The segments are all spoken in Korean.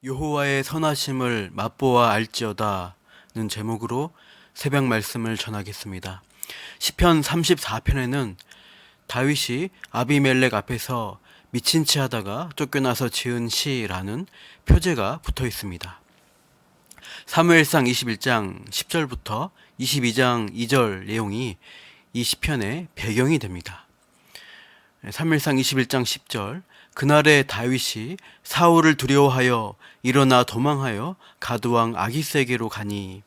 여호와의 선하심을 맛보아 알지어다는 제목으로 새벽 말씀을 전하겠습니다. 시편 34편에는 다윗이 아비멜렉 앞에서 미친 채 하다가 쫓겨나서 지은 시라는 표제가 붙어 있습니다. 사무엘상 21장 10절부터 22장 2절 내용이 이 시편의 배경이 됩니다. 사무엘상 21장 10절, 그날에 다윗이 사울을 두려워하여 일어나 도망하여 가드왕 아기스에게로 가니.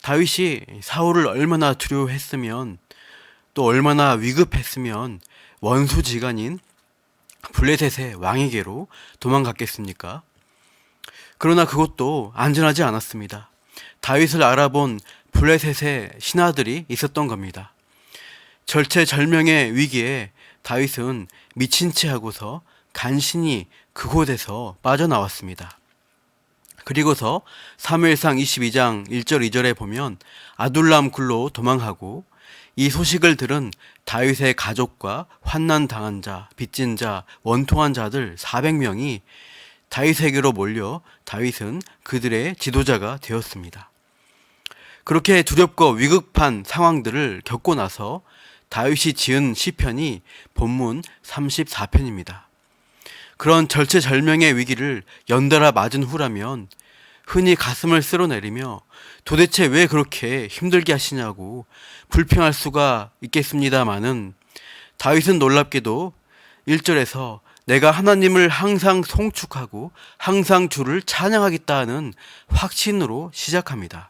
다윗이 사울을 얼마나 두려워했으면, 또 얼마나 위급했으면 원수지간인 블레셋의 왕에게로 도망갔겠습니까? 그러나 그것도 안전하지 않았습니다. 다윗을 알아본 블레셋의 신하들이 있었던 겁니다. 절체절명의 위기에 다윗은 미친 채 하고서 간신히 그곳에서 빠져나왔습니다. 그리고서 사무엘상 22장 1절 2절에 보면 아둘람 굴로 도망하고, 이 소식을 들은 다윗의 가족과 환난 당한 자, 빚진 자, 원통한 자들 400명이 다윗에게로 몰려 다윗은 그들의 지도자가 되었습니다. 그렇게 두렵고 위급한 상황들을 겪고 나서 다윗이 지은 시편이 본문 34편입니다. 그런 절체절명의 위기를 연달아 맞은 후라면 흔히 가슴을 쓸어내리며 도대체 왜 그렇게 힘들게 하시냐고 불평할 수가 있겠습니다마는, 다윗은 놀랍게도 1절에서 내가 하나님을 항상 송축하고 항상 주를 찬양하겠다는 확신으로 시작합니다.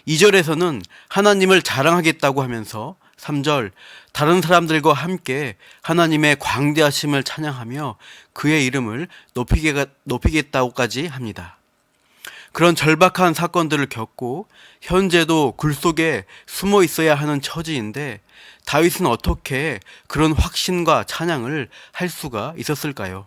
2절에서는 하나님을 자랑하겠다고 하면서 3절, 다른 사람들과 함께 하나님의 광대하심을 찬양하며 그의 이름을 높이겠다고까지 합니다. 그런 절박한 사건들을 겪고 현재도 굴 속에 숨어 있어야 하는 처지인데 다윗은 어떻게 그런 확신과 찬양을 할 수가 있었을까요?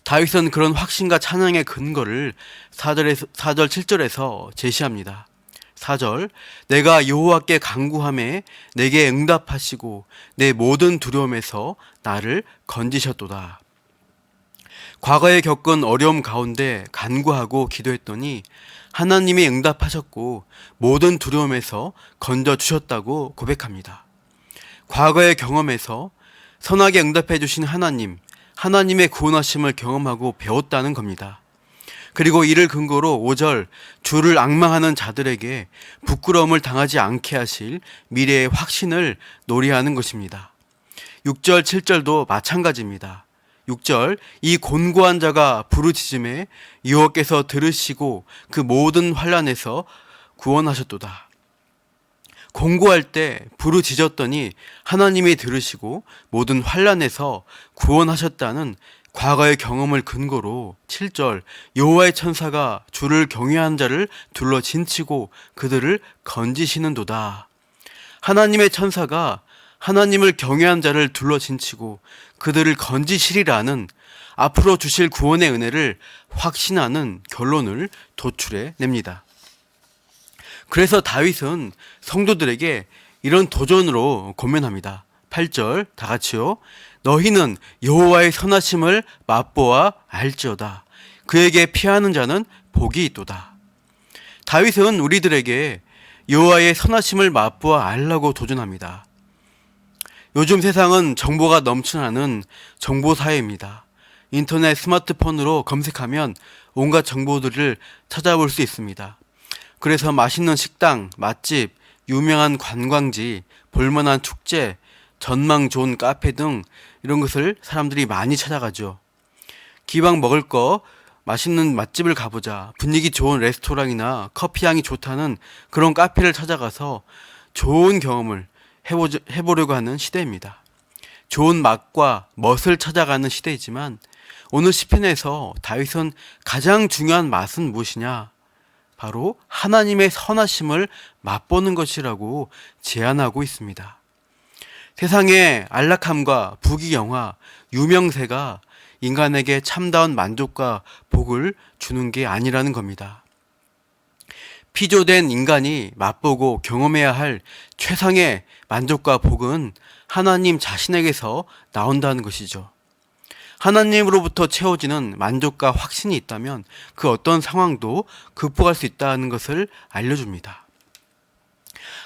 다윗은 그런 확신과 찬양의 근거를 4절 7절에서 제시합니다. 4절, 내가 여호와께 간구하매 내게 응답하시고 내 모든 두려움에서 나를 건지셨도다. 과거에 겪은 어려움 가운데 간구하고 기도했더니 하나님이 응답하셨고 모든 두려움에서 건져주셨다고 고백합니다. 과거의 경험에서 선하게 응답해 주신 하나님의 구원하심을 경험하고 배웠다는 겁니다. 그리고 이를 근거로 5절, 주를 앙망하는 자들에게 부끄러움을 당하지 않게 하실 미래의 확신을 노래하는 것입니다. 6절, 7절도 마찬가지입니다. 6절, 이 곤고한 자가 부르짖음에 여호와께서 들으시고 그 모든 환난에서 구원하셨도다. 공고할 때 부르짖었더니 하나님이 들으시고 모든 환난에서 구원하셨다는 과거의 경험을 근거로 7절, 여호와의 천사가 주를 경외하는 자를 둘러 진치고 그들을 건지시는도다. 하나님의 천사가 하나님을 경외한 자를 둘러 진치고 그들을 건지시리라는 앞으로 주실 구원의 은혜를 확신하는 결론을 도출해 냅니다. 그래서 다윗은 성도들에게 이런 도전으로 권면합니다. 8절 다 같이요. 너희는 여호와의 선하심을 맛보아 알지어다. 그에게 피하는 자는 복이 있도다. 다윗은 우리들에게 여호와의 선하심을 맛보아 알라고 도전합니다. 요즘 세상은 정보가 넘쳐나는 정보사회입니다. 인터넷, 스마트폰으로 검색하면 온갖 정보들을 찾아볼 수 있습니다. 그래서 맛있는 식당, 맛집, 유명한 관광지, 볼만한 축제, 전망 좋은 카페 등 이런 것을 사람들이 많이 찾아가죠. 기왕 먹을 거 맛있는 맛집을 가보자, 분위기 좋은 레스토랑이나 커피 향이 좋다는 그런 카페를 찾아가서 좋은 경험을 해보려고 하는 시대입니다. 좋은 맛과 멋을 찾아가는 시대이지만 오늘 시편에서 다윗은 가장 중요한 맛은 무엇이냐? 바로 하나님의 선하심을 맛보는 것이라고 제안하고 있습니다. 세상의 안락함과 부귀영화, 유명세가 인간에게 참다운 만족과 복을 주는 게 아니라는 겁니다. 피조된 인간이 맛보고 경험해야 할 최상의 만족과 복은 하나님 자신에게서 나온다는 것이죠. 하나님으로부터 채워지는 만족과 확신이 있다면 그 어떤 상황도 극복할 수 있다는 것을 알려줍니다.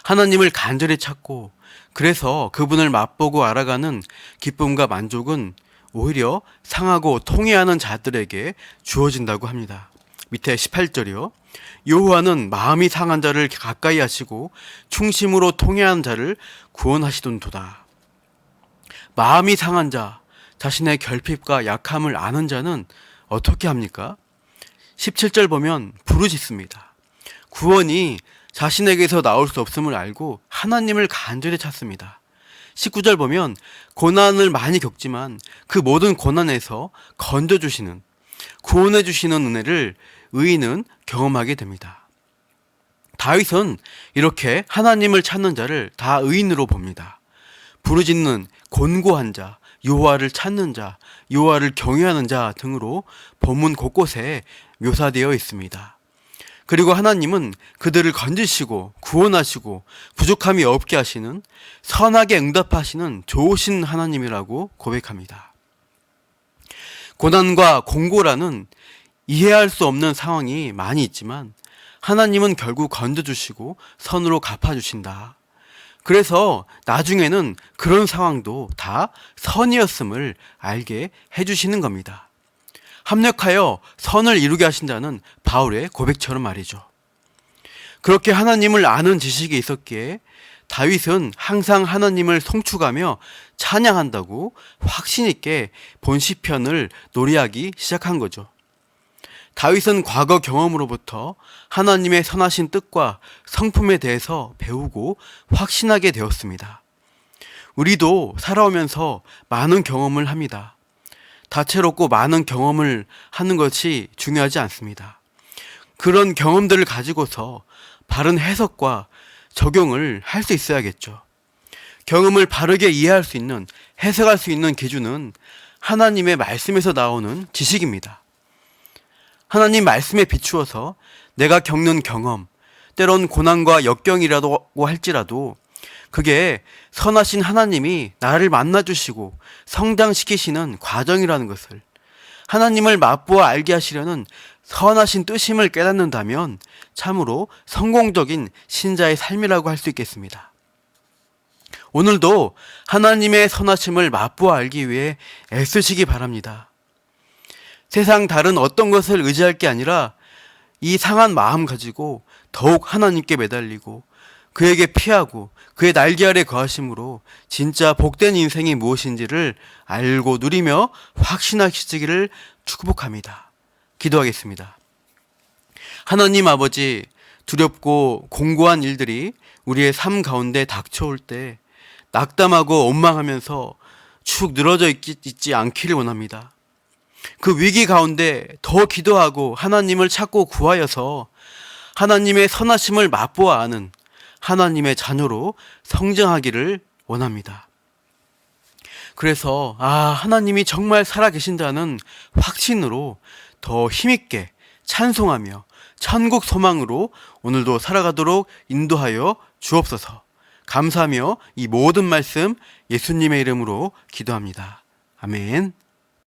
하나님을 간절히 찾고 그래서 그분을 맛보고 알아가는 기쁨과 만족은 오히려 상하고 통회하는 자들에게 주어진다고 합니다. 밑에 18절이요. 여호와는 마음이 상한 자를 가까이 하시고 충심으로 통회하는 자를 구원하시던도다. 마음이 상한 자, 자신의 결핍과 약함을 아는 자는 어떻게 합니까? 17절 보면 부르짖습니다. 구원이 자신에게서 나올 수 없음을 알고 하나님을 간절히 찾습니다. 19절 보면 고난을 많이 겪지만 그 모든 고난에서 건져주시는, 구원해주시는 은혜를 의인은 경험하게 됩니다. 다윗은 이렇게 하나님을 찾는 자를 다 의인으로 봅니다. 부르짖는 곤고한 자, 여호와를 찾는 자, 여호와를 경외하는 자 등으로 본문 곳곳에 묘사되어 있습니다. 그리고 하나님은 그들을 건지시고 구원하시고 부족함이 없게 하시는, 선하게 응답하시는 좋으신 하나님이라고 고백합니다. 고난과 공고라는 이해할 수 없는 상황이 많이 있지만 하나님은 결국 건져주시고 선으로 갚아주신다. 그래서 나중에는 그런 상황도 다 선이었음을 알게 해주시는 겁니다. 합력하여 선을 이루게 하신 자는 바울의 고백처럼 말이죠. 그렇게 하나님을 아는 지식이 있었기에 다윗은 항상 하나님을 송축하며 찬양한다고 확신 있게 본 시편을 노래하기 시작한 거죠. 다윗은 과거 경험으로부터 하나님의 선하신 뜻과 성품에 대해서 배우고 확신하게 되었습니다. 우리도 살아오면서 많은 경험을 합니다. 다채롭고 많은 경험을 하는 것이 중요하지 않습니다. 그런 경험들을 가지고서 바른 해석과 적용을 할 수 있어야겠죠. 경험을 바르게 이해할 수 있는, 해석할 수 있는 기준은 하나님의 말씀에서 나오는 지식입니다. 하나님 말씀에 비추어서 내가 겪는 경험, 때론 고난과 역경이라고 할지라도 그게 선하신 하나님이 나를 만나주시고 성장시키시는 과정이라는 것을, 하나님을 맛보아 알게 하시려는 선하신 뜻임을 깨닫는다면 참으로 성공적인 신자의 삶이라고 할 수 있겠습니다. 오늘도 하나님의 선하심을 맛보아 알기 위해 애쓰시기 바랍니다. 세상 다른 어떤 것을 의지할 게 아니라 이 상한 마음 가지고 더욱 하나님께 매달리고 그에게 피하고 그의 날개 아래 거하심으로 진짜 복된 인생이 무엇인지를 알고 누리며 확신하시기를 축복합니다. 기도하겠습니다. 하나님 아버지, 두렵고 공고한 일들이 우리의 삶 가운데 닥쳐올 때 낙담하고 원망하면서 축 늘어져 있지 않기를 원합니다. 그 위기 가운데 더 기도하고 하나님을 찾고 구하여서 하나님의 선하심을 맛보아 아는 하나님의 자녀로 성장하기를 원합니다. 그래서 하나님이 정말 살아계신다는 확신으로 더 힘있게 찬송하며 천국 소망으로 오늘도 살아가도록 인도하여 주옵소서. 감사하며 이 모든 말씀 예수님의 이름으로 기도합니다. 아멘.